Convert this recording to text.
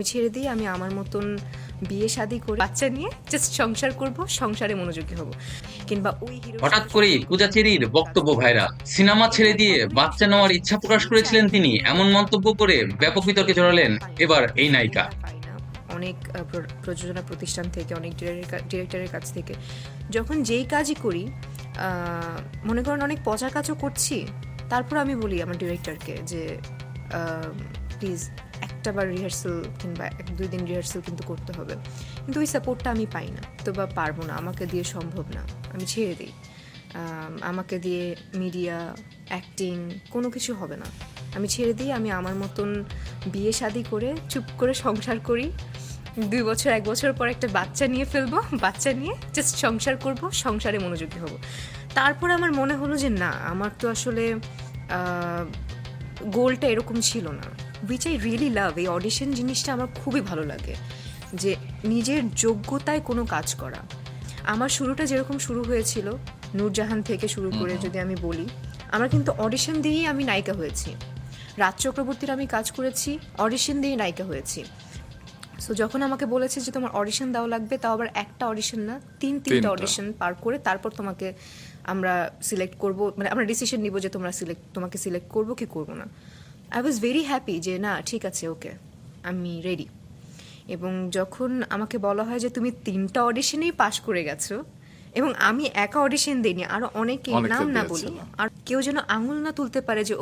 ছেড়ে দিয়ে আমি আমার মতন বিয়ে শাদী করে বাচ্চা নিয়ে জাস্ট সংসার করব, সংসারে মনোযোগী হব। কিংবা ওই হিরো হঠাৎ করেই পূজা চেরির বক্তব্য ভাইরাল। সিনেমা ছেড়ে দিয়ে বাচ্চা নেওয়ার ইচ্ছা প্রকাশ করেছিলেন তিনি, এমন মন্তব্য করে ব্যাপক বিতর্কে জড়ালেন এবার এই নায়িকা। অনেক প্রযোজনা প্রতিষ্ঠান থেকে, অনেক ডিরেক্টরের কাছ থেকে যখন যেই কাজই করি, মনে করেন অনেক পচা কাজও করছি, তারপর আমি বলি আমার ডিরেক্টরকে যে প্লিজ একটা বার রিহার্সাল কিংবা 1-2 দিন রিহার্সাল কিন্তু করতে হবে। কিন্তু ওই সাপোর্টটা আমি পাই না, তো বা পারবো না, আমাকে দিয়ে সম্ভব না, আমি ছেড়ে দিই। আমাকে দিয়ে মিডিয়া, অ্যাক্টিং কোনো কিছু হবে না, আমি ছেড়ে দিই। আমি আমার মতন বিয়ে শাদী করে চুপ করে সংসার করি, 2 বছর 1 বছর পর একটা বাচ্চা নিয়ে ফেলবো, বাচ্চা নিয়ে জাস্ট সংসার করব, সংসারে মনোযোগী হব। তারপর আমার মনে হলো যে না, আমার তো আসলে গোলটা এরকম ছিল না। উইচ আই রিয়েলি লাভ, এই অডিশন জিনিসটা আমার খুবই ভালো লাগে, যে নিজের যোগ্যতায় কোনো কাজ করা। আমার শুরুটা যেরকম শুরু হয়েছিল, নূরজাহান থেকে শুরু করে যদি আমি বলি, আমার কিন্তু অডিশন দিয়েই আমি নায়িকা হয়েছি। রাজ চক্রবর্তীর আমি কাজ করেছি, অডিশন দিয়েই নায়িকা হয়েছি। সো যখন আমাকে বলেছে যে তোমার অডিশন দেওয়া লাগবে, তাও আবার একটা অডিশন না, 3-3টা অডিশন পার করে তারপর তোমাকে আমরা সিলেক্ট করব, মানে আমরা ডিসিশন নিব যে তোমাকে সিলেক্ট করবো কি করবো না। আই ওয়াজ ভেরি হ্যাপি যে না ঠিক আছে, ওকে, আমি রেডি। এবং যখন আমাকে বলা হয় যে তুমি 3টা অডিশনেই পাশ করে গেছো, এবং আমি একা অডিশন দিইনি, আরো অনেকে, নাম না বলি, আর কেউ যেন আঙুল না তুলতে পারে যে